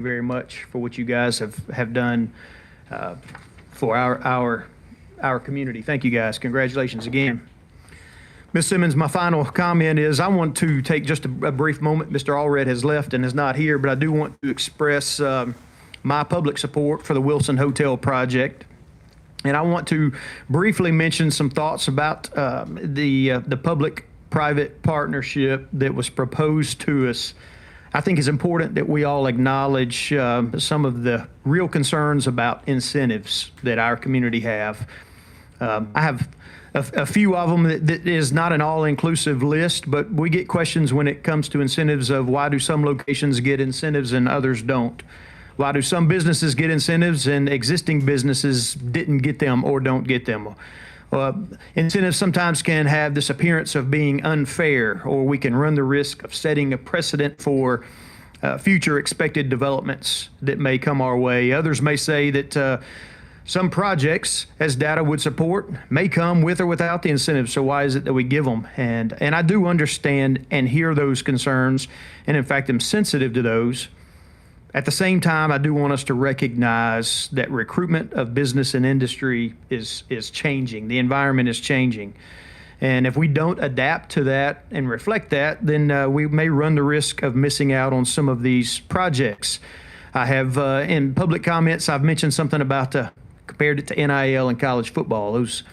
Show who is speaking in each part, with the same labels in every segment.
Speaker 1: very much for what you guys have done for our community. Thank you, guys. Congratulations again. Ms. Simmons, my final comment is I want to take just a brief moment. Mr. Allred has left and is not here, but I do want to express my public support for the Wilson Hotel project. And I want to briefly mention some thoughts about the public-private partnership that was proposed to us. I think it's important that we all acknowledge some of the real concerns about incentives that our community have. I have a few of them that is not an all-inclusive list, but we get questions when it comes to incentives of why do some locations get incentives and others don't? Why do some businesses get incentives and existing businesses didn't get them or don't get them? Incentives sometimes can have this appearance of being unfair, or we can run the risk of setting a precedent for future expected developments that may come our way. Others may say that some projects, as data would support, may come with or without the incentives, so why is it that we give them? And I do understand and hear those concerns, and in fact, am sensitive to those. At the same time, I do want us to recognize that recruitment of business and industry is changing. The environment is changing. And if we don't adapt to that and reflect that, then we may run the risk of missing out on some of these projects. I have, in public comments, I've mentioned something about compared it to NIL and college football. Those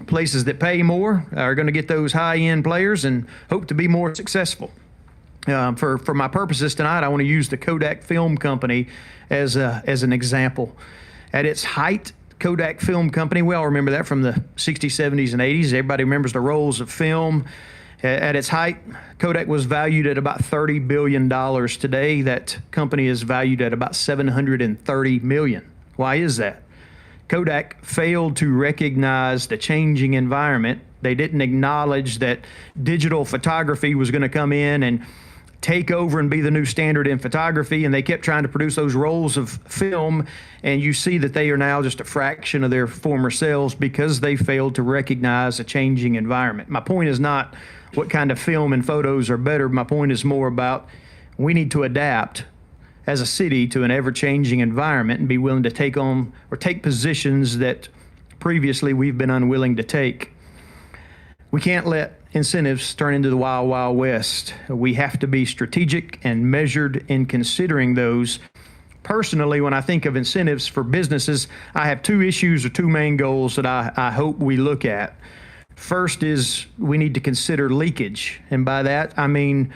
Speaker 1: places that pay more are going to get those high-end players and hope to be more successful. For my purposes tonight, I want to use the Kodak Film Company as an example. At its height, Kodak Film Company, we all remember that from the 60s, 70s, and 80s. Everybody remembers the rolls of film. At its height, Kodak was valued at about $30 billion. Today, that company is valued at about $730 million. Why is that? Kodak failed to recognize the changing environment. They didn't acknowledge that digital photography was going to come in and take over and be the new standard in photography, and they kept trying to produce those rolls of film, and you see that they are now just a fraction of their former selves because they failed to recognize a changing environment. My point is not what kind of film and photos are better. My point is more about we need to adapt as a city to an ever-changing environment and be willing to take on or take positions that previously we've been unwilling to take. We can't let incentives turn into the wild, wild west. We have to be strategic and measured in considering those. Personally, when I think of incentives for businesses, I have two issues or two main goals that I hope we look at. First is we need to consider leakage. And by that, I mean,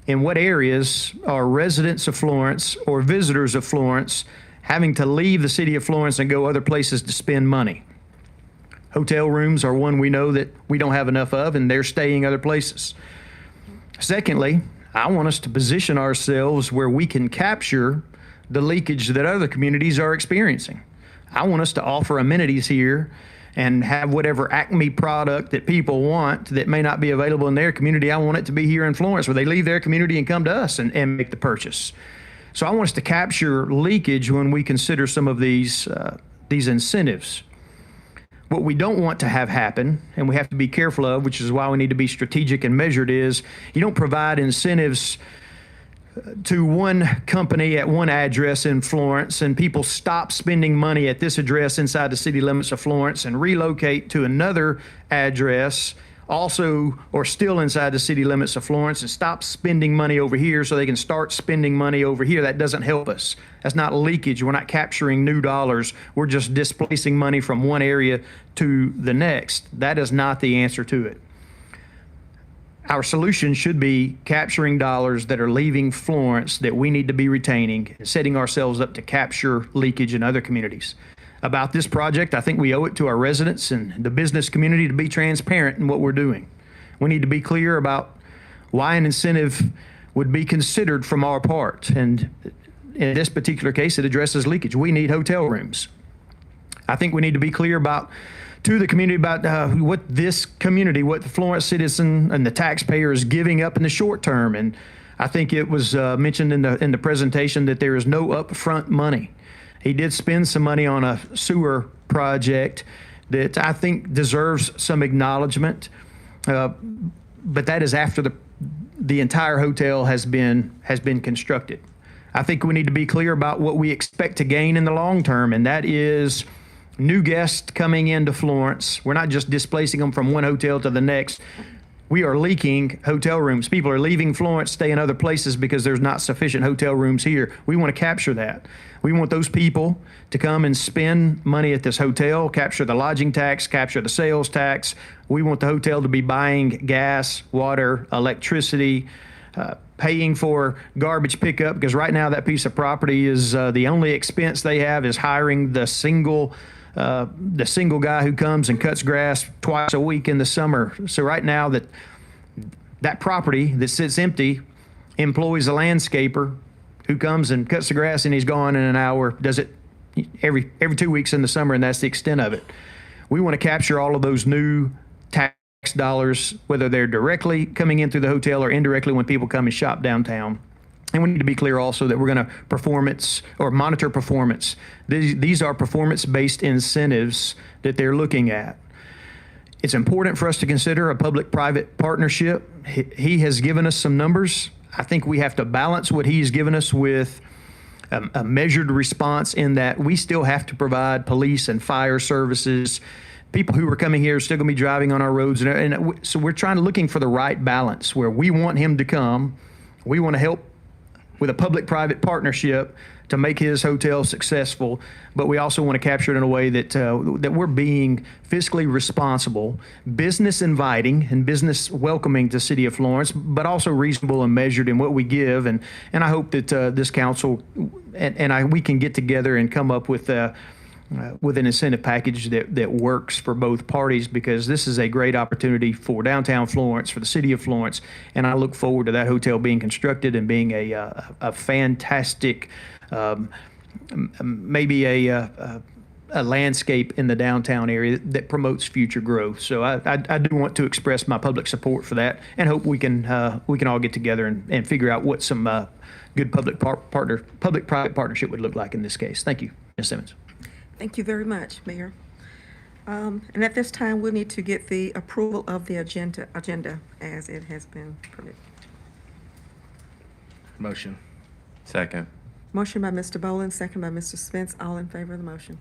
Speaker 1: in what areas are residents of Florence or visitors of Florence having to leave the city of Florence and go other places to spend money? Hotel rooms are one we know that we don't have enough of, and they're staying other places. Secondly, I want us to position ourselves where we can capture the leakage that other communities are experiencing. I want us to offer amenities here and have whatever Acme product that people want that may not be available in their community. I want it to be here in Florence, where they leave their community and come to us and make the purchase. So I want us to capture leakage when we consider some of these incentives. What we don't want to have happen, and we have to be careful of, which is why we need to be strategic and measured, is you don't provide incentives to one company at one address in Florence, and people stop spending money at this address inside the city limits of Florence and relocate to another address also or still inside the city limits of Florence and stop spending money over here so they can start spending money over here. That doesn't help us. That's not leakage. We're not capturing new dollars. We're just displacing money from one area to the next. That is not the answer to it. Our solution should be capturing dollars that are leaving Florence that we need to be retaining and setting ourselves up to capture leakage in other communities. About this project, I think we owe it to our residents and the business community to be transparent in what we're doing. We need to be clear about why an incentive would be considered from our part. And in this particular case, it addresses leakage. We need hotel rooms. I think we need to be clear to the community about what this community, what the Florence citizen and the taxpayer is giving up in the short term. And I think it was mentioned in the presentation that there is no upfront money. He did spend some money on a sewer project that I think deserves some acknowledgement, but that is after the entire hotel has been constructed. I think we need to be clear about what we expect to gain in the long term, and that is new guests coming into Florence. We're not just displacing them from one hotel to the next. We are leaking hotel rooms. People are leaving Florence, staying other places because there's not sufficient hotel rooms here. We want to capture that. We want those people to come and spend money at this hotel, capture the lodging tax, capture the sales tax. We want the hotel to be buying gas, water, electricity, paying for garbage pickup, because right now that piece of property is the only expense they have is hiring the single guy who comes and cuts grass twice a week in the summer. So right now that property that sits empty employs a landscaper who comes and cuts the grass and he's gone in an hour, does it every 2 weeks in the summer, and that's the extent of it. We want to capture all of those new tax dollars, whether they're directly coming in through the hotel or indirectly when people come and shop downtown. And we need to be clear also that we're going to monitor performance. These are performance-based incentives that they're looking at. It's important for us to consider a public-private partnership. He has given us some numbers. I think we have to balance what he's given us with a measured response, in that we still have to provide police and fire services. People who are coming here are still going to be driving on our roads. And so we're looking for the right balance where we want him to come. We want to help with a public-private partnership to make his hotel successful, but we also want to capture it in a way that we're being fiscally responsible, business inviting and business welcoming to the city of Florence, but also reasonable and measured in what we give. And I hope that this council we can get together and come up with an incentive package that works for both parties, because this is a great opportunity for downtown Florence, for the city of Florence, and I look forward to that hotel being constructed and being a fantastic, maybe a landscape in the downtown area that promotes future growth. So I do want to express my public support for that, and hope we can all get together and figure out what some good public-private partnership would look like in this case. Thank you, Ms. Simmons.
Speaker 2: Thank you very much, Mayor. And at this time, we'll need to get the approval of the agenda as it has been permitted.
Speaker 3: Motion.
Speaker 4: Second.
Speaker 2: Motion by Mr. Boland, second by Mr. Spence. All in favor of the motion?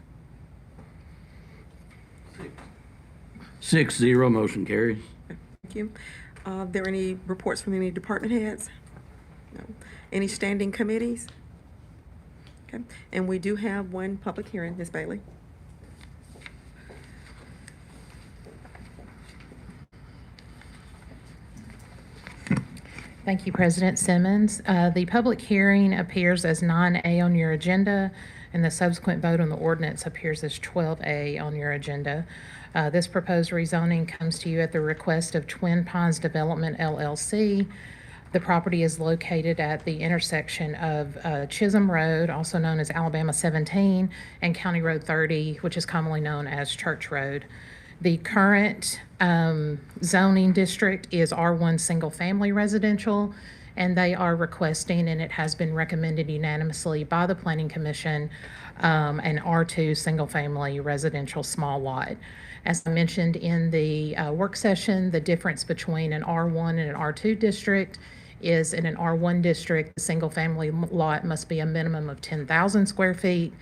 Speaker 5: 6-0, motion carries.
Speaker 2: Thank you. Are there any reports from any department heads? No. Any standing committees? Okay. And we do have one public hearing, Ms. Bailey.
Speaker 6: Thank you, President Simmons. The public hearing appears as 9A on your agenda, and the subsequent vote on the ordinance appears as 12A on your agenda. This proposed rezoning comes to you at the request of Twin Pines Development, LLC. The property is located at the intersection of Chisholm Road, also known as Alabama 17, and County Road 30, which is commonly known as Church Road. The current zoning district is R1 Single Family Residential, and they are requesting, and it has been recommended unanimously by the Planning Commission, an R2 Single Family Residential Small Lot. As I mentioned in the work session, the difference between an R1 and an R2 district is in an R1 district, the single family lot must be a minimum of 10,000 square feet.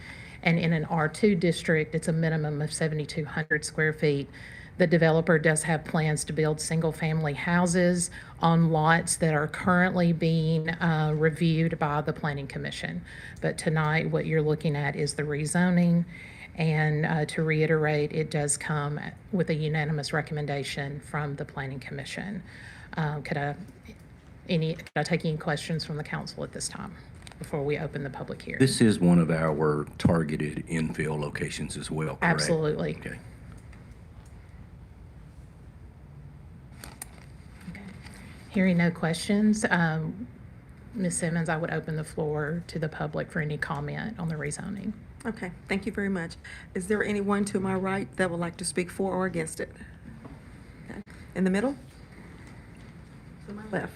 Speaker 6: And in an R2 district, it's a minimum of 7,200 square feet. The developer does have plans to build single-family houses on lots that are currently being reviewed by the Planning Commission. But tonight, what you're looking at is the rezoning. And to reiterate, it does come with a unanimous recommendation from the Planning Commission. Could I take any questions from the council at this time before we open the public hearing?
Speaker 5: This is one of our targeted infill locations as well, correct?
Speaker 6: Absolutely.
Speaker 5: Okay.
Speaker 6: Okay. Hearing no questions, Ms. Simmons, I would open the floor to the public for any comment on the rezoning.
Speaker 2: Okay, thank you very much. Is there anyone to my right that would like to speak for or against it? Okay. In the middle? To my left?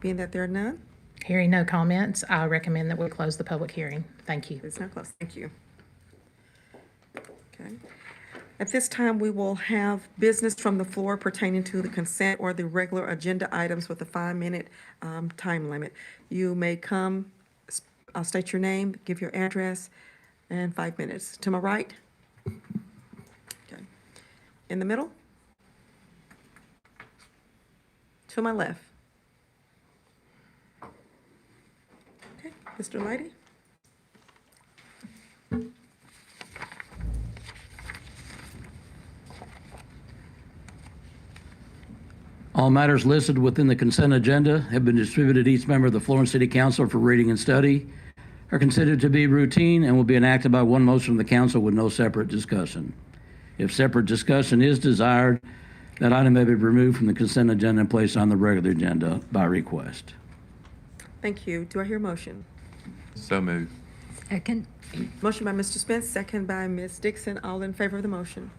Speaker 2: Being that there are none,
Speaker 6: Hearing no comments, I recommend that we close the public hearing. Thank you.
Speaker 2: it's not close. Thank you. Okay. At this time, we will have business from the floor pertaining to the consent or the regular agenda items with a 5-minute time limit. You may come, state your name, give your address, and 5 minutes. To my right? Okay. In the middle? To my left? Okay, Mr. Lady?
Speaker 3: All matters listed within the consent agenda have been distributed to each member of the Florence City Council for reading and study, are considered to be routine, and will be enacted by one motion of the council with no separate discussion. If separate discussion is desired, that item may be removed from the consent agenda and placed on the regular agenda by request.
Speaker 2: Thank you. Do I hear a motion?
Speaker 4: So moved.
Speaker 7: Second.
Speaker 2: Motion by Mr. Spence, second by Ms. Dixon. All in favor of the motion?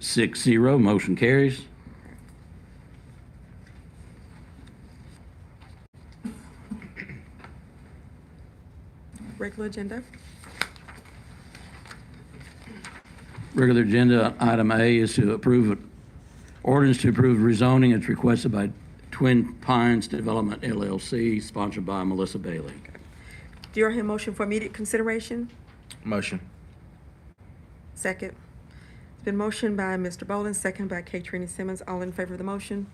Speaker 3: 6-0, motion carries.
Speaker 2: Regular agenda?
Speaker 3: Regular agenda item A is to approve ordinance to approve rezoning as requested by Twin Pines Development LLC, sponsored by Melissa Bailey.
Speaker 2: Do you hear a motion for immediate consideration?
Speaker 4: Motion.
Speaker 2: Second. It's been motioned by Mr. Boland, second by Katrini Simmons. All in favor of the motion?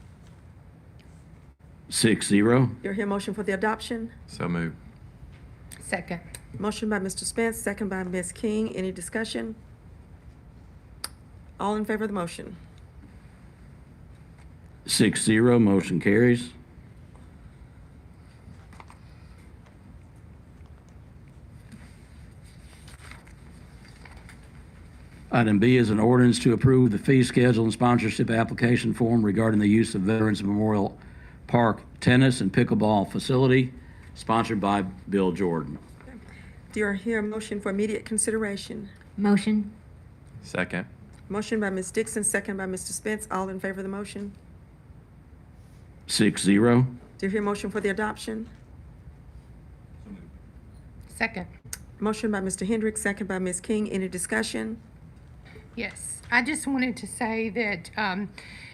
Speaker 3: 6-0.
Speaker 2: Do you hear a motion for the adoption?
Speaker 4: So moved.
Speaker 7: Second.
Speaker 2: Motion by Mr. Spence, second by Ms. King. Any discussion? All in favor of the motion?
Speaker 3: 6-0, motion carries. Item B is an ordinance to approve the fee schedule and sponsorship application form regarding the use of Veterans Memorial Park tennis and pickleball facility, sponsored by Bill Jordan.
Speaker 2: Do you hear a motion for immediate consideration?
Speaker 7: Motion.
Speaker 4: Second.
Speaker 2: Motion by Ms. Dixon, second by Mr. Spence. All in favor of the motion?
Speaker 3: 6-0.
Speaker 2: Do you hear a motion for the adoption?
Speaker 7: Second.
Speaker 2: Motion by Mr. Hendricks, second by Ms. King. Any discussion?
Speaker 8: Yes, I just wanted to say that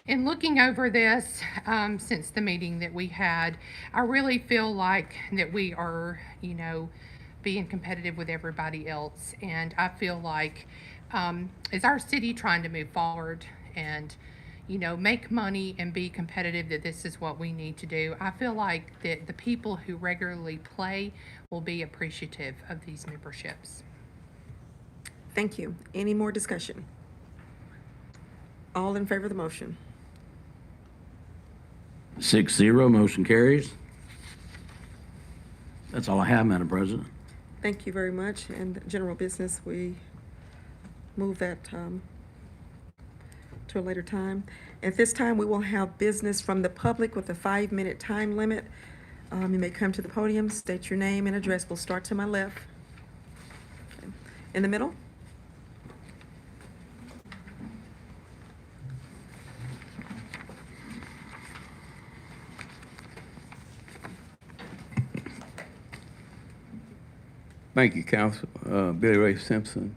Speaker 8: in looking over this since the meeting that we had, I really feel like that we are, being competitive with everybody else. And I feel like as our city trying to move forward and, make money and be competitive, that this is what we need to do. I feel like that the people who regularly play will be appreciative of these memberships.
Speaker 2: Thank you. Any more discussion? All in favor of the motion?
Speaker 3: 6-0, motion carries. That's all I have, Madam President.
Speaker 2: Thank you very much. And general business, we move that to a later time. At this time, we will have business from the public with a 5-minute time limit. You may come to the podium, state your name and address. We'll start to my left. Okay. In the middle?
Speaker 9: Thank you, Council. Billy Ray Simpson,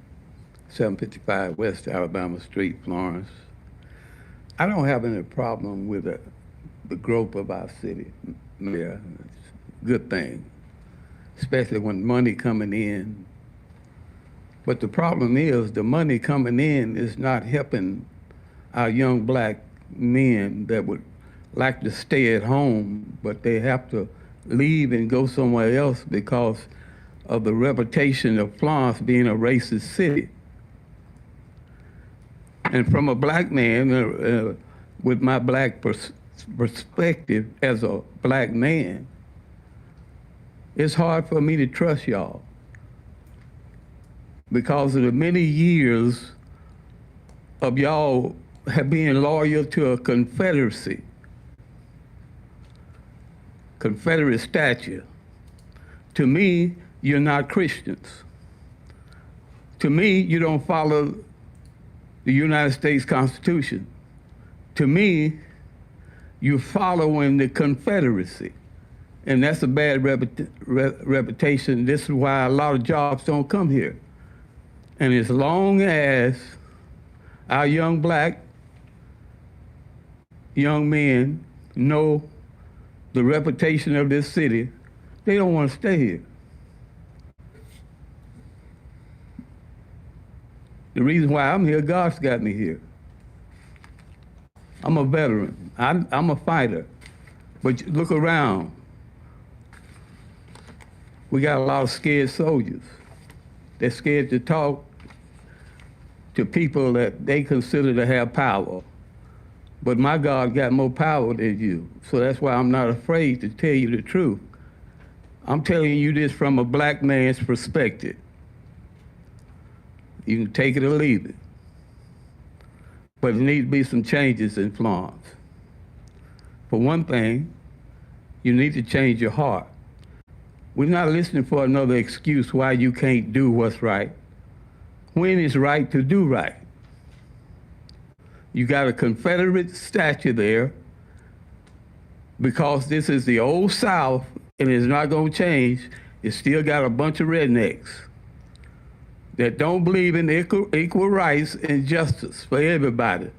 Speaker 9: 755 West Alabama Street, Florence. I don't have any problem with the growth of our city, Mayor. It's a good thing, especially when money coming in. But the problem is the money coming in is not helping our young black men that would like to stay at home, but they have to leave and go somewhere else because of the reputation of Florence being a racist city. And from a black man, with my black perspective as a black man, it's hard for me to trust y'all because of the many years of y'all have been loyal to a Confederacy, Confederate statue. To me, you're not Christians. To me, you don't follow the United States Constitution. To me, you're following the Confederacy. And that's a bad reputation. This is why a lot of jobs don't come here. And as long as our young black young men know the reputation of this city, they don't want to stay here. The reason why I'm here, God's got me here. I'm a veteran. I'm a fighter. But look around. We got a lot of scared soldiers. They're scared to talk to people that they consider to have power. But my God got more power than you. So that's why I'm not afraid to tell you the truth. I'm telling you this from a black man's perspective. You can take it or leave it. But there needs to be some changes in Florence. For one thing, you need to change your heart. We're not listening for another excuse why you can't do what's right. When it's right to do right. You got a Confederate statue there because this is the old South and it's not going to change. It's still got a bunch of rednecks that don't believe in equal rights and justice for everybody.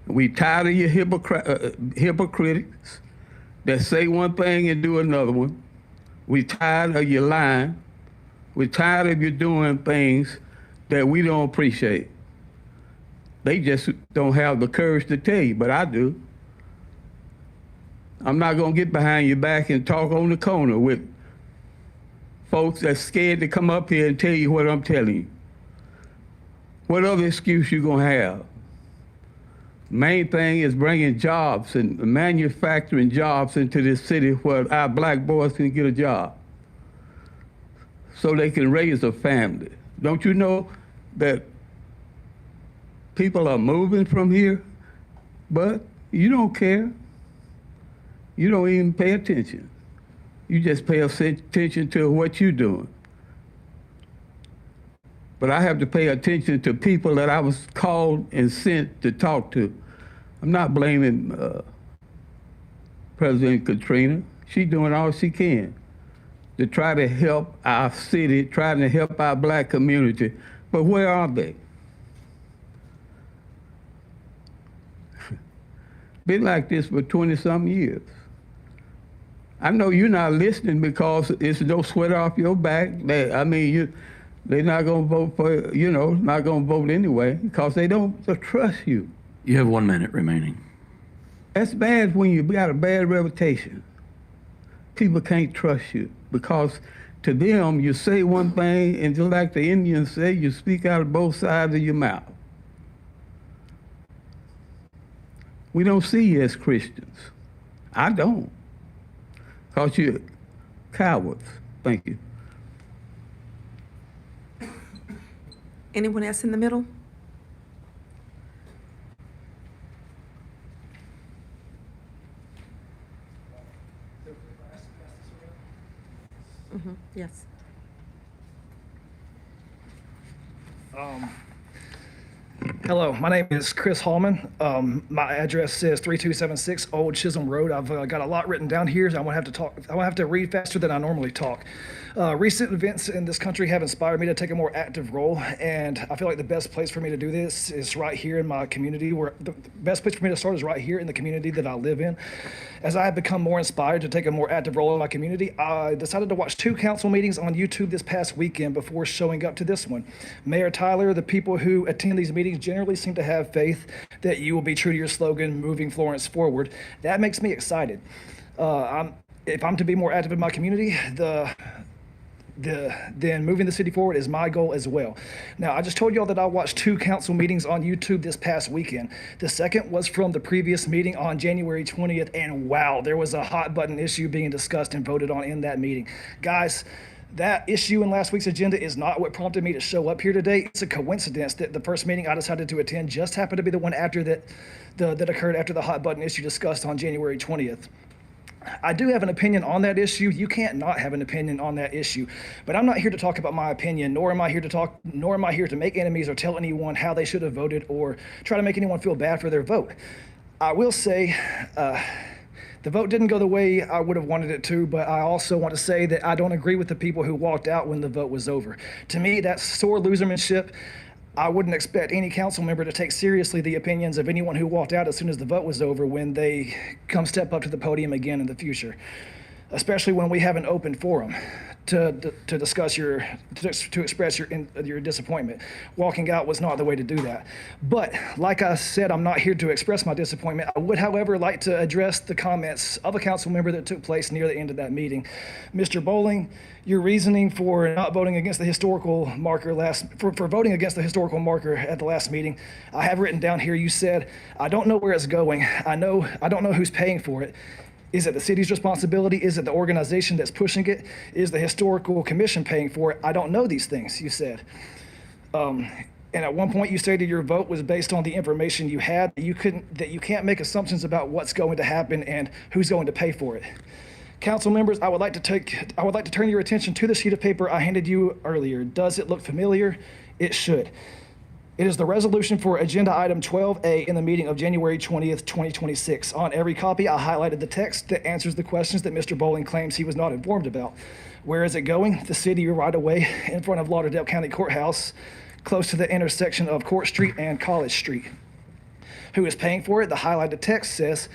Speaker 9: We tired of your hypocrites that say one thing and do another one. We tired of your lying. We're tired of you doing things that we don't appreciate. They just don't have the courage to tell you, but I do. I'm not gonna get behind your back and talk on the corner with folks that's scared to come up here and tell you what I'm telling you. What other excuse you gonna have? Main thing is bringing jobs and manufacturing jobs into this city where our black boys can get a job so they can raise a family. Don't you know that people are moving from here, but you don't care. You don't even pay attention. You just pay attention to what you're doing. But I have to pay attention to people that I was called and sent to talk to. I'm not blaming President Katrina. She's doing all she can to try to help our city, trying to help our black community. But where are they? Been like this for 20-something years. I know you're not listening because it's no sweat off your back. They're not gonna vote for, not gonna vote anyway because they don't trust you.
Speaker 3: You have 1 minute remaining.
Speaker 9: That's bad when you got a bad reputation. People can't trust you because to them you say one thing and just like the Indians say, you speak out of both sides of your mouth. We don't see you as Christians. I don't. Because you're cowards. Thank you.
Speaker 2: Anyone else in the middle? Yes.
Speaker 10: Hello, my name is Chris Hallman. My address is 3276 Old Chisholm Road. I've got a lot written down here, so I'm gonna have to read faster than I normally talk. Recent events in this country have inspired me to take a more active role, and I feel like the best place for me to do this is right here in my community. Where the best place for me to start is right here in the community that I live in. As I have become more inspired to take a more active role in my community, I decided to watch 2 council meetings on YouTube this past weekend before showing up to this one. Mayor Tyler, the people who attend these meetings generally seem to have faith that you will be true to your slogan, moving Florence forward. That makes me excited. If I'm to be more active in my community, then moving the city forward is my goal as well. Now, I just told y'all that I watched 2 council meetings on YouTube this past weekend. The second was from the previous meeting on January 20th, and wow, there was a hot button issue being discussed and voted on in that meeting. Guys, that issue in last week's agenda is not what prompted me to show up here today. It's a coincidence that the first meeting I decided to attend just happened to be the one after that occurred after the hot button issue discussed on January 20th. I do have an opinion on that issue. You can't not have an opinion on that issue. But I'm not here to talk about my opinion, nor am I here to make enemies or tell anyone how they should have voted or try to make anyone feel bad for their vote. I will say The vote didn't go the way I would have wanted it to, but I also want to say that I don't agree with the people who walked out when the vote was over. To me, that's sore losermanship. I wouldn't expect any council member to take seriously the opinions of anyone who walked out as soon as the vote was over when they come step up to the podium again in the future, especially when we have an open forum to discuss to express your disappointment. Walking out was not the way to do that. But like I said, I'm not here to express my disappointment. I would, however, like to address the comments of a council member that took place near the end of that meeting. Mr. Bowling, your reasoning for not voting against the historical marker for voting against the historical marker at the last meeting, I have written down here, you said, I don't know where it's going. I don't know who's paying for it. Is it the city's responsibility? Is it the organization that's pushing it? Is the historical commission paying for it? I don't know these things, you said. And at one point you stated your vote was based on the information you had, that you can't make assumptions about what's going to happen and who's going to pay for it. Council members, I would like to turn your attention to the sheet of paper I handed you earlier. Does it look familiar? It should. It is the resolution for agenda item 12A in the meeting of January 20th, 2026. On every copy, I highlighted the text that answers the questions that Mr. Bowling claims he was not informed about. Where is it going? The city right away in front of Lauderdale County Courthouse, close to the intersection of Court Street and College Street. Who is paying for it? The highlighted text says,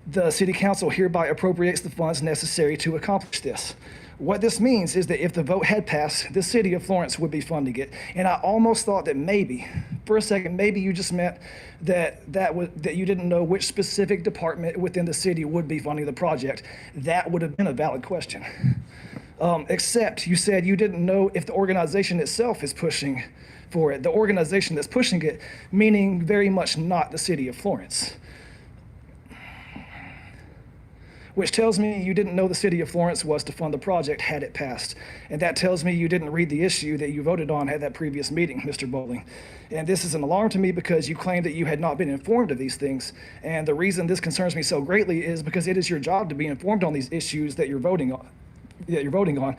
Speaker 10: the city council hereby appropriates the funds necessary to accomplish this. What this means is that if the vote had passed, the city of Florence would be funding it. And I almost thought that maybe, for a second, maybe you just meant that you didn't know which specific department within the city would be funding the project. That would have been a valid question. Except you said you didn't know if the organization itself is pushing for it. The organization that's pushing it, meaning very much not the city of Florence. Which tells me you didn't know the city of Florence was to fund the project had it passed. And that tells me you didn't read the issue that you voted on at that previous meeting, Mr. Bowling. And this is an alarm to me because you claim that you had not been informed of these things. And the reason this concerns me so greatly is because it is your job to be informed on these issues that you're voting on.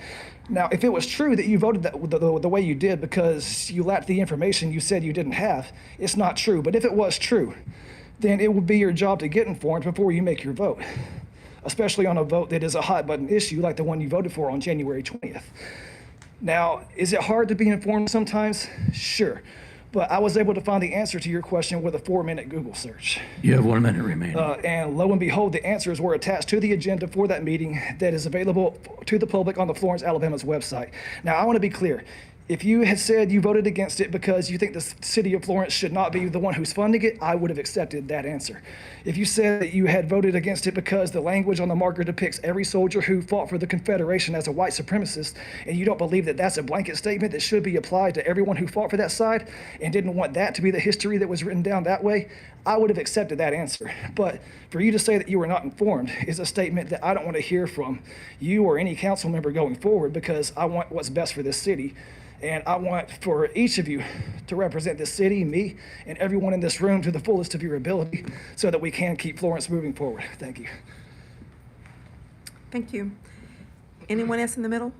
Speaker 10: Now, if it was true that you voted the way you did because you lacked the information you said you didn't have, it's not true. But if it was true, then it would be your job to get informed before you make your vote, especially on a vote that is a hot button issue like the one you voted for on January 20th. Now, is it hard to be informed sometimes? Sure. But I was able to find the answer to your question with a 4-minute Google search.
Speaker 3: You have 1 minute remaining.
Speaker 10: And lo and behold, the answers were attached to the agenda for that meeting that is available to the public on the Florence, Alabama's website. Now, I want to be clear. If you had said you voted against it because you think the city of Florence should not be the one who's funding it, I would have accepted that answer. If you said that you had voted against it because the language on the marker depicts every soldier who fought for the Confederation as a white supremacist, and you don't believe that that's a blanket statement that should be applied to everyone who fought for that side and didn't want that to be the history that was written down that way, I would have accepted that answer. But for you to say that you were not informed is a statement that I don't want to hear from you or any council member going forward, because I want what's best for this city. And I want for each of you to represent this city, me, and everyone in this room to the fullest of your ability so that we can keep Florence moving forward. Thank you.
Speaker 2: Thank you. Anyone else in the middle?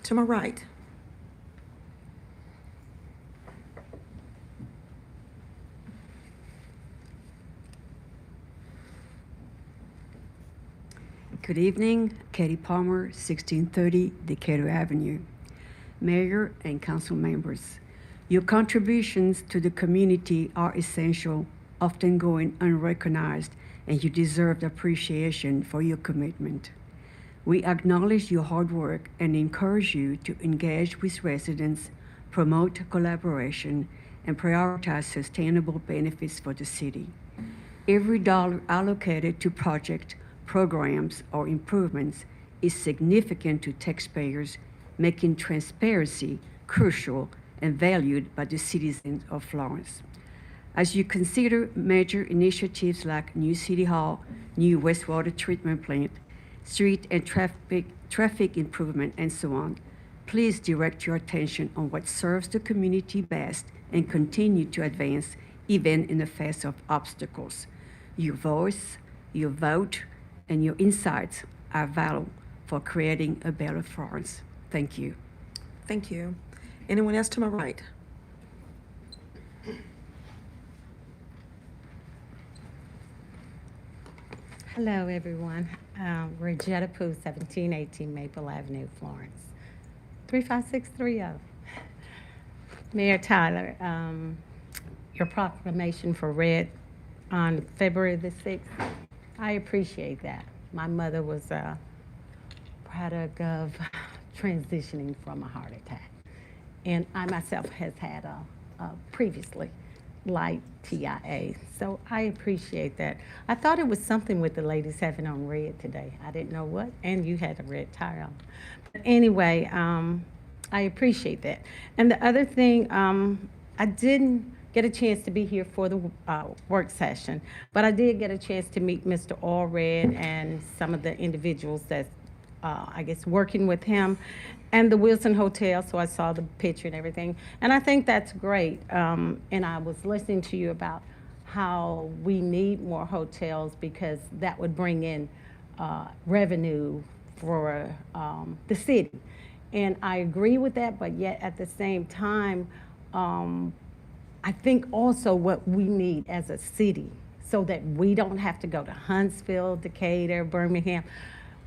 Speaker 2: To my right.
Speaker 11: Good evening, Katie Palmer, 1630 Decatur Avenue. Mayor and council members, your contributions to the community are essential, often going unrecognized, and you deserve appreciation for your commitment. We acknowledge your hard work and encourage you to engage with residents, promote collaboration, and prioritize sustainable benefits for the city. Every dollar allocated to projects, programs, or improvements is significant to taxpayers, making transparency crucial and valued by the citizens of Florence. As you consider major initiatives like new city hall, new wastewater treatment plant, street and traffic improvement, and so on, please direct your attention on what serves the community best and continue to advance even in the face of obstacles. Your voice, your vote, and your insights are vital for creating a better Florence. Thank you.
Speaker 2: Thank you. Anyone else to my right?
Speaker 12: Hello, everyone. Regetta Pooh, 1718 Maple Avenue, Florence. 35630. Mayor Tyler, your proclamation for Red on February the 6th, I appreciate that. My mother was a product of transitioning from a heart attack. And I myself has had a previously light TIA. So I appreciate that. I thought it was something with the ladies having on red today. I didn't know what, and you had a red tie on. But anyway, I appreciate that. And the other thing, I didn't get a chance to be here for the work session, but I did get a chance to meet Mr. Allred and some of the individuals that I guess, working with him and the Wilson Hotel, so I saw the picture and everything. And I think that's great. And I was listening to you about how we need more hotels because that would bring in revenue for the city. And I agree with that, but yet at the same time, I think also what we need as a city so that we don't have to go to Huntsville, Decatur, Birmingham.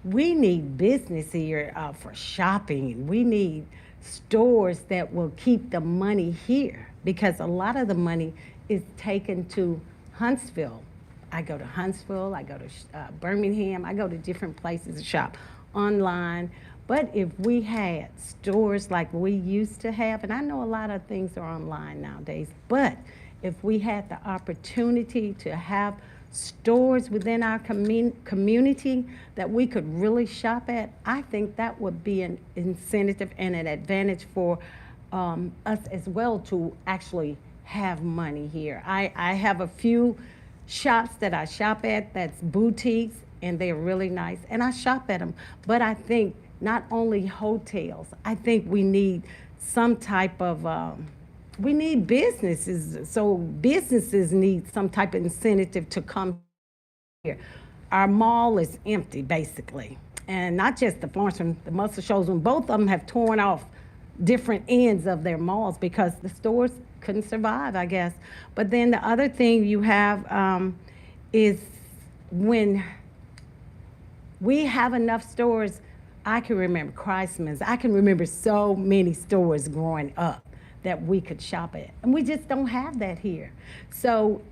Speaker 12: We need business here for shopping. We need stores that will keep the money here because a lot of the money is taken to Huntsville. I go to Huntsville, I go to Birmingham, I go to different places to shop online. But if we had stores like we used to have, and I know a lot of things are online nowadays, but if we had the opportunity to have stores within our community that we could really shop at, I think that would be an incentive and an advantage for us as well to actually have money here. I have a few shops that I shop at that's boutiques, and they're really nice, and I shop at them. But I think not only hotels, I think we need some type of we need businesses, so businesses need some type of incentive to come here. Our mall is empty, basically, and not just the Florence and the Muscle Shoals, when both of them have torn off different ends of their malls because the stores couldn't survive, I guess. But then the other thing you have is when we have enough stores. I can remember Christmas. I can remember so many stores growing up that we could shop at. And we just don't have that here. So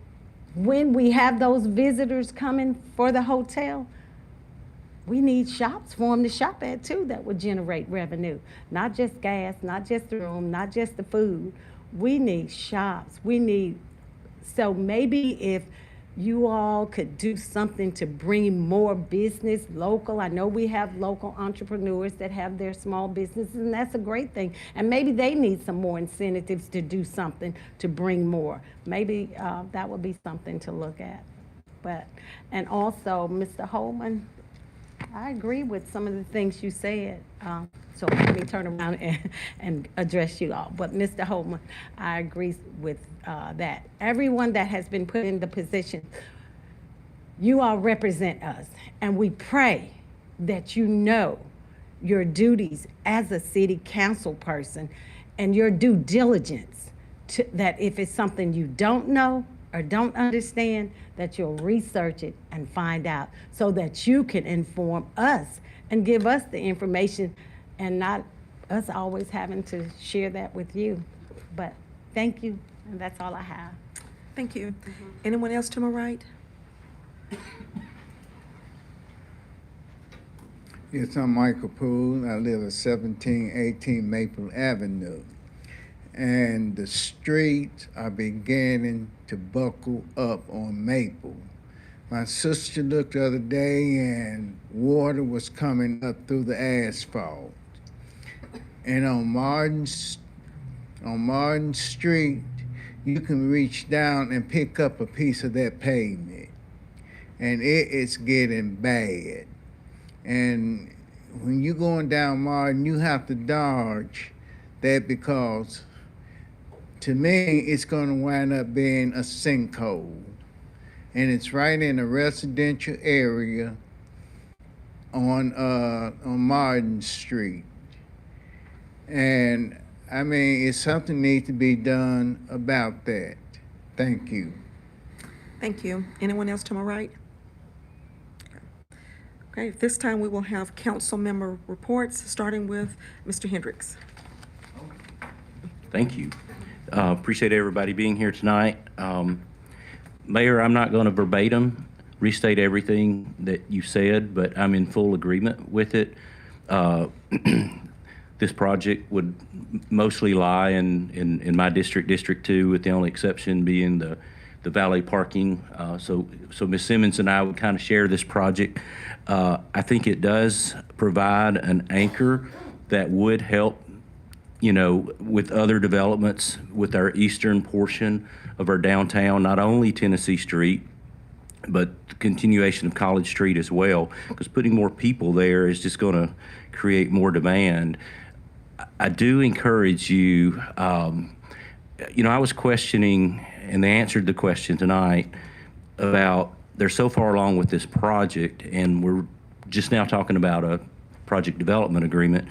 Speaker 12: when we have those visitors coming for the hotel, we need shops for them to shop at too that would generate revenue. Not just gas, not just the room, not just the food. We need shops. So maybe if you all could do something to bring more business local. I know we have local entrepreneurs that have their small businesses, and that's a great thing. And maybe they need some more incentives to do something to bring more. Maybe that would be something to look at. And also, Mr. Holman, I agree with some of the things you said. So let me turn around and address you all. But Mr. Holman, I agree with that. Everyone that has been put in the position, you all represent us. And we pray that you know your duties as a city council person and your due diligence that if it's something you don't know or don't understand, that you'll research it and find out so that you can inform us and give us the information and not us always having to share that with you. But thank you, and that's all I have.
Speaker 2: Thank you. Anyone else to my right?
Speaker 13: Yes, I'm Michael Poole. I live at 1718 Maple Avenue. And the streets are beginning to buckle up on Maple. My sister looked the other day and water was coming up through the asphalt. And on Martin Street, you can reach down and pick up a piece of that pavement. And it is getting bad. And when you're going down Martin, you have to dodge that because to me, it's going to wind up being a sinkhole. And it's right in a residential area on Martin Street. And I mean, something needs to be done about that. Thank you.
Speaker 2: Thank you. Anyone else to my right? Okay, at this time, we will have council member reports, starting with Mr. Hendricks.
Speaker 5: Thank you. Appreciate everybody being here tonight. Mayor, I'm not going to verbatim restate everything that you said, but I'm in full agreement with it. This project would mostly lie in my district, District 2, with the only exception being the valet parking. So Ms. Simmons and I would kind of share this project. I think it does provide an anchor that would help, with other developments with our eastern portion of our downtown, not only Tennessee Street, but the continuation of College Street as well, because putting more people there is just going to create more demand. I do encourage you, I was questioning, and they answered the question tonight about they're so far along with this project, and we're just now talking about a project development agreement,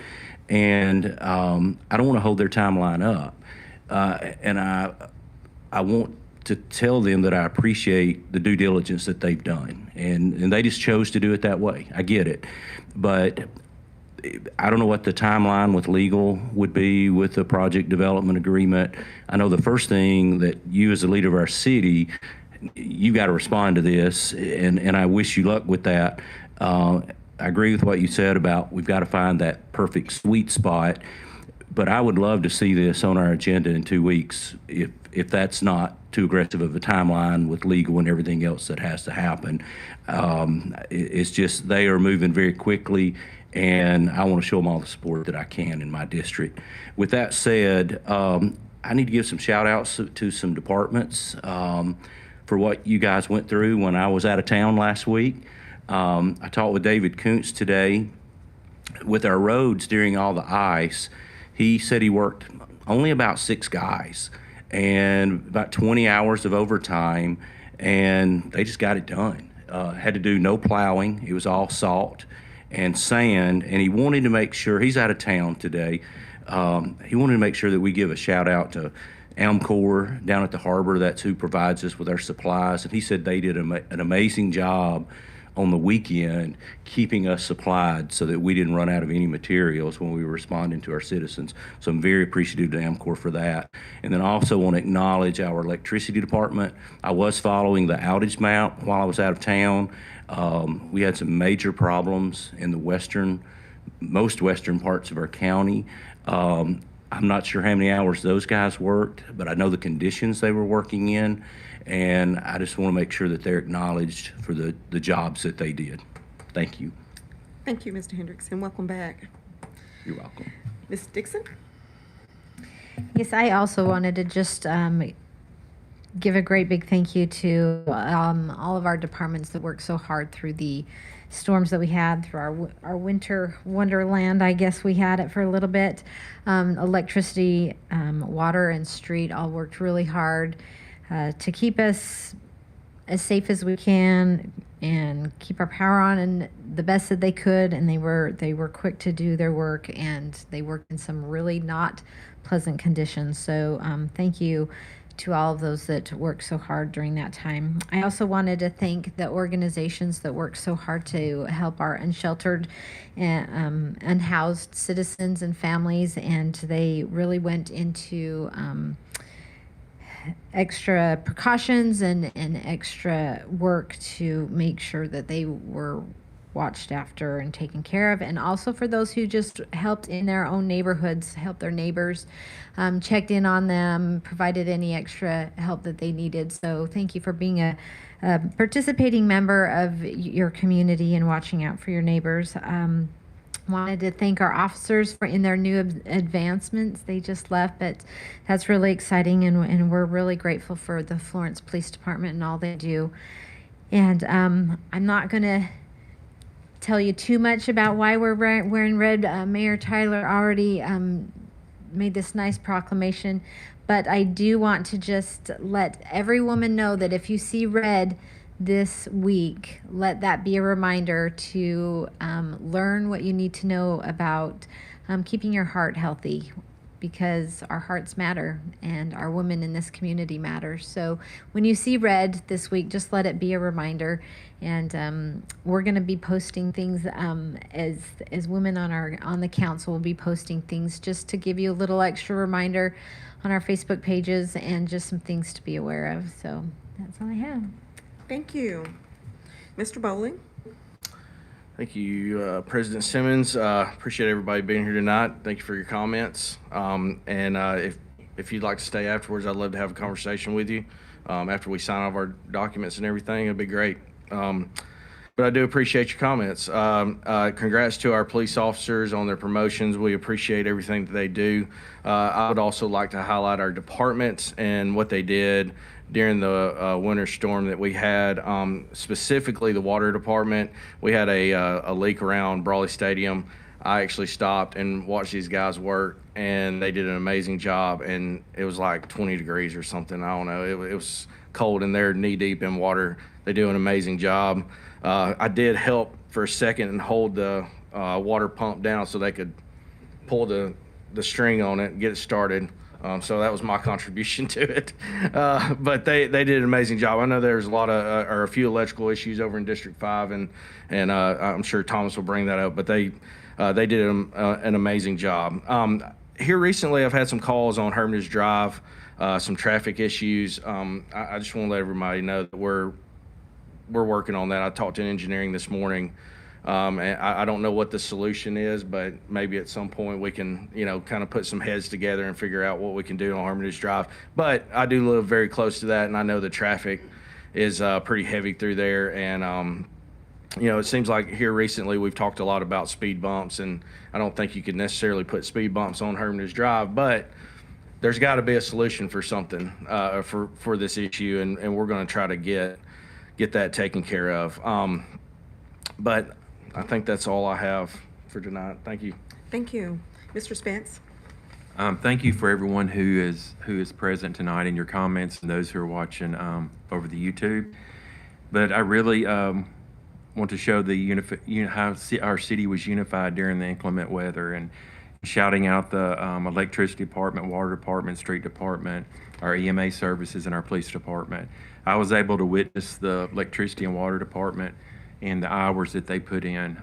Speaker 5: and I don't want to hold their timeline up. And I want to tell them that I appreciate the due diligence that they've done, and they just chose to do it that way. I get it, but I don't know what the timeline with legal would be with the project development agreement. I know the first thing that you as the leader of our city, you got to respond to this, and I wish you luck with that. I agree with what you said about we've got to find that perfect sweet spot, but I would love to see this on our agenda in 2 weeks if that's not too aggressive of a timeline with legal and everything else that has to happen. It's just they are moving very quickly, and I want to show them all the support that I can in my district. With that said, I need to give some shout outs to some departments for what you guys went through when I was out of town last week. I talked with David Kuntz today. With our roads during all the ice, he said he worked only about 6 guys and about 20 hours of overtime, and they just got it done. Had to do no plowing. It was all salt and sand, and he wanted to make sure, he's out of town today, he wanted to make sure that we give a shout out to Amcor down at the harbor. That's who provides us with our supplies, and he said they did an amazing job on the weekend keeping us supplied so that we didn't run out of any materials when we were responding to our citizens. So I'm very appreciative to Amcor for that. And then I also want to acknowledge our electricity department. I was following the outage map while I was out of town. We had some major problems in the most western parts of our county. I'm not sure how many hours those guys worked, but I know the conditions they were working in, and I just want to make sure that they're acknowledged for the jobs that they did. Thank you.
Speaker 2: Thank you, Mr. Hendricks, and welcome back.
Speaker 5: You're welcome.
Speaker 2: Ms. Dixon?
Speaker 14: Yes, I also wanted to just give a great big thank you to all of our departments that worked so hard through the storms that we had, through our winter wonderland. I guess we had it for a little bit. Electricity, water, and street all worked really hard to keep us as safe as we can and keep our power on and the best that they could. And they were quick to do their work, and they worked in some really not pleasant conditions. So thank you to all of those that worked so hard during that time. I also wanted to thank the organizations that worked so hard to help our unsheltered and unhoused citizens and families, and they really went into extra precautions and extra work to make sure that they were watched after and taken care of. And also for those who just helped in their own neighborhoods, helped their neighbors, checked in on them, provided any extra help that they needed. So thank you for being a participating member of your community and watching out for your neighbors. Wanted to thank our officers for in their new advancements. They just left, but that's really exciting, and we're really grateful for the Florence Police Department and all they do. And I'm not going to tell you too much about why we're wearing red. Mayor Tyler already made this nice proclamation, but I do want to just let every woman know that if you see red this week, let that be a reminder to learn what you need to know about keeping your heart healthy. because our hearts matter and our women in this community matter. So when you see red this week, just let it be a reminder. And we're going to be posting things as women on the council will be posting things just to give you a little extra reminder on our Facebook pages and just some things to be aware of. So that's all I have.
Speaker 2: Thank you. Mr. Bowling?
Speaker 15: Thank you, President Simmons. Appreciate everybody being here tonight. Thank you for your comments. If you'd like to stay afterwards, I'd love to have a conversation with you after we sign off our documents and everything. It'd be great. But I do appreciate your comments. Congrats to our police officers on their promotions. We appreciate everything that they do. I would also like to highlight our departments and what they did during the winter storm that we had, specifically the water department. We had a leak around Brawley Stadium. I actually stopped and watched these guys work, and they did an amazing job. And it was like 20 degrees or something. I don't know. It was cold, and they're knee deep in water. They do an amazing job. I did help for a second and hold the water pump down so they could pull the string on it and get it started. So that was my contribution to it. But they did an amazing job. I know there's a few electrical issues over in District 5, and I'm sure Thomas will bring that up, but they did an amazing job. Here recently, I've had some calls on Hermitage Drive, some traffic issues. I just want to let everybody know that we're working on that. I talked to engineering this morning. And I don't know what the solution is, but maybe at some point we can, kind of put some heads together and figure out what we can do on Hermitage Drive. But I do live very close to that, and I know the traffic is pretty heavy through there. And, it seems like here recently we've talked a lot about speed bumps, and I don't think you could necessarily put speed bumps on Hermitage Drive, but there's got to be a solution for something for this issue, and we're going to try to get that taken care of. But I think that's all I have for tonight. Thank you.
Speaker 2: Thank you. Mr. Spence?
Speaker 4: Thank you for everyone who is present tonight in your comments and those who are watching over the YouTube. But I really want to show how our city was unified during the inclement weather, and shouting out the electricity department, water department, street department, our EMA services, and our police department. I was able to witness the electricity and water department and the hours that they put in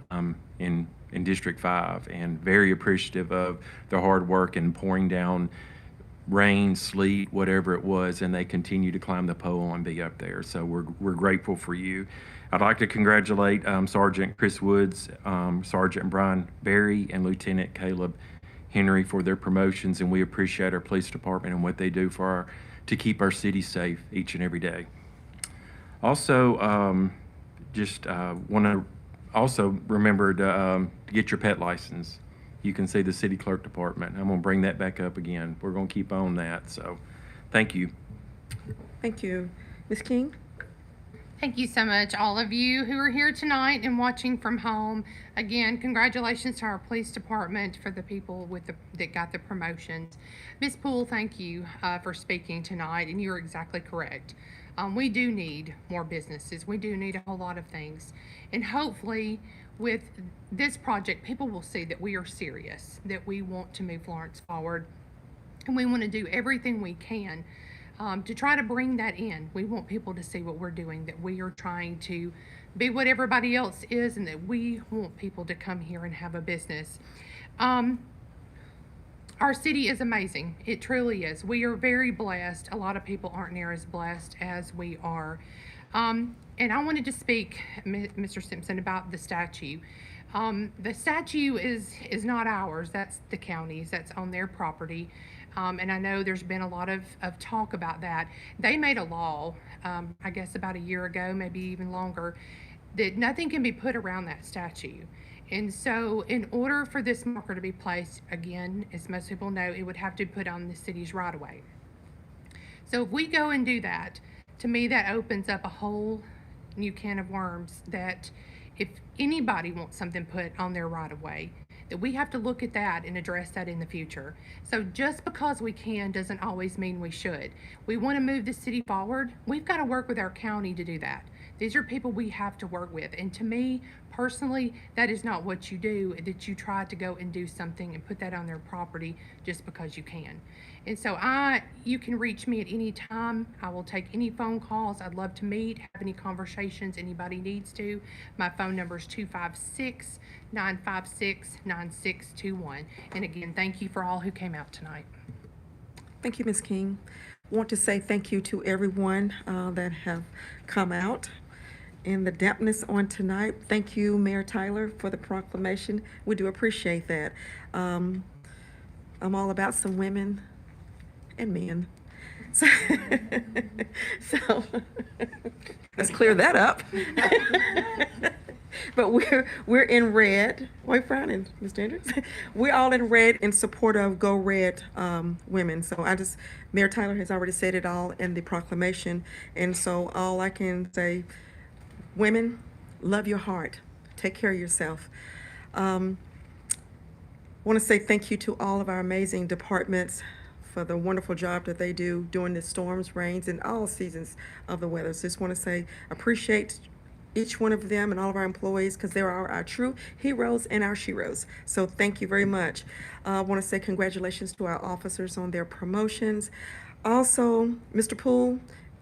Speaker 4: District 5, and very appreciative of their hard work and pouring down rain, sleet, whatever it was, and they continue to climb the pole and be up there. So we're grateful for you. I'd like to congratulate Sergeant Chris Woods, Sergeant Brian Berry, and Lieutenant Caleb Henry for their promotions, and we appreciate our police department and what they do to keep our city safe each and every day. Also, just want to also remember to get your pet license. You can see the city clerk department. I'm going to bring that back up again. We're going to keep on that. So thank you.
Speaker 2: Thank you. Ms. King?
Speaker 8: Thank you so much, all of you who are here tonight and watching from home. Again, congratulations to our police department for the people that got the promotions. Ms. Poole, thank you for speaking tonight, and you're exactly correct. We do need more businesses. We do need a whole lot of things. And hopefully with this project, people will see that we are serious, that we want to move Florence forward, and we want to do everything we can to try to bring that in. We want people to see what we're doing, that we are trying to be what everybody else is, and that we want people to come here and have a business. Our city is amazing. It truly is. We are very blessed. A lot of people aren't near as blessed as we are. And I wanted to speak, Mr. Simpson, about the statue. The statue is not ours. That's the county's. That's on their property. And I know there's been a lot of talk about that. They made a law, I guess about a year ago, maybe even longer, that nothing can be put around that statue. And so in order for this marker to be placed, again, as most people know, it would have to put on the city's right of way. So if we go and do that, to me, that opens up a whole new can of worms, that if anybody wants something put on their right of way, that we have to look at that and address that in the future. So just because we can doesn't always mean we should. We want to move the city forward. We've got to work with our county to do that, These are people we have to work with. And to me, personally, that is not what you do, that you try to go and do something and put that on their property just because you can. And so you can reach me at any time. I will take any phone calls. I'd love to meet, have any conversations anybody needs to. My phone number is 256-956-9621. And again, thank you for all who came out tonight.
Speaker 2: Thank you, Ms. King. Want to say thank you to everyone that have come out in the dampness on tonight. Thank you, Mayor Tyler, for the proclamation. We do appreciate that. I'm all about some women and men. So, so let's clear that up. But we're in red. Why are you frowning, Mr. Hendricks? We're all in red in support of Go Red women. So Mayor Tyler has already said it all in the proclamation. And so all I can say, women, love your heart. Take care of yourself. Want to say thank you to all of our amazing departments for the wonderful job that they do during the storms, rains, and all seasons of the weather. So just want to say appreciate each one of them and all of our employees, because they are our true heroes and our sheroes. So thank you very much. I want to say congratulations to our officers on their promotions. Also, Mr. Poole,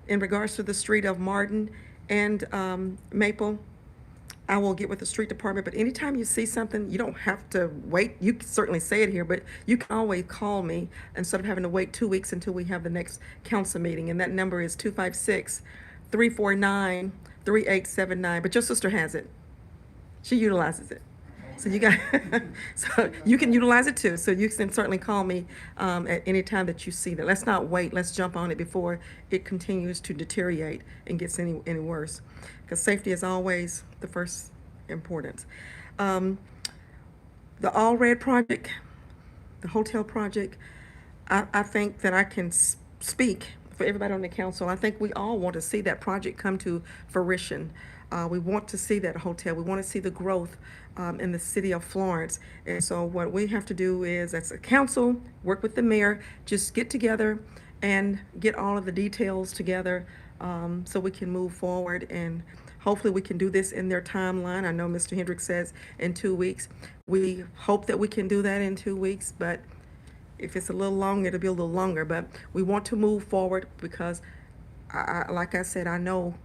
Speaker 2: in regards to the street of Martin and Maple, I will get with the street department, but anytime you see something, you don't have to wait. You can certainly say it here, but you can always call me instead of having to wait 2 weeks until we have the next council meeting. And that number is 256-349-3879. But your sister has it. She utilizes it. So so you can utilize it too. So you can certainly call me at any time that you see that. Let's not wait. Let's jump on it before it continues to deteriorate and gets any worse. Because safety is always the first importance. The All Red project, the hotel project, I think that I can speak for everybody on the council. I think we all want to see that project come to fruition. We want to see that hotel. We want to see the growth in the city of Florence. And so what we have to do is, as a council, work with the mayor, just get together and get all of the details together so we can move forward, and hopefully we can do this in their timeline. I know Mr. Hendricks says in 2 weeks. We hope that we can do that in 2 weeks, but if it's a little longer, it'll be a little longer. But we want to move forward because, like I said, I know,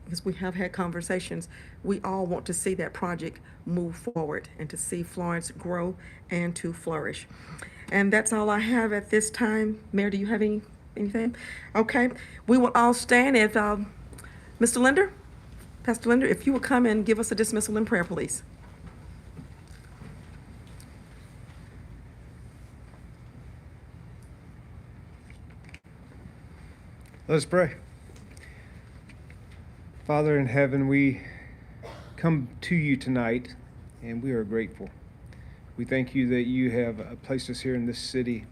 Speaker 2: because we have had conversations, we all want to see that project move forward and to see Florence grow and to flourish. And that's all I have at this time. Mayor, do you have anything? Okay, we will all stand if Mr. Linder, Pastor Linder, if you will come and give us a dismissal in prayer, please.
Speaker 16: Let's pray. Father in heaven, we come to you tonight, and we are grateful. We thank you that you have placed us here in this city.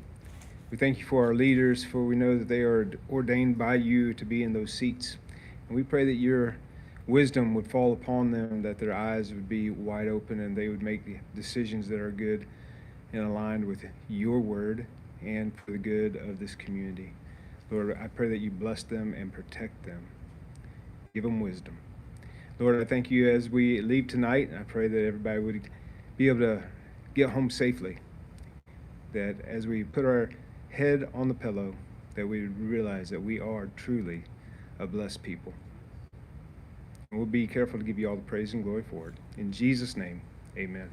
Speaker 16: We thank you for our leaders, for we know that they are ordained by you to be in those seats. And we pray that your wisdom would fall upon them, that their eyes would be wide open, and they would make the decisions that are good and aligned with your word and for the good of this community. Lord, I pray that you bless them and protect them. Give them wisdom. Lord, I thank you as we leave tonight. I pray that everybody would be able to get home safely. That as we put our head on the pillow, that we realize that we are truly a blessed people. And we'll be careful to give you all the praise and glory for it. In Jesus' name, amen.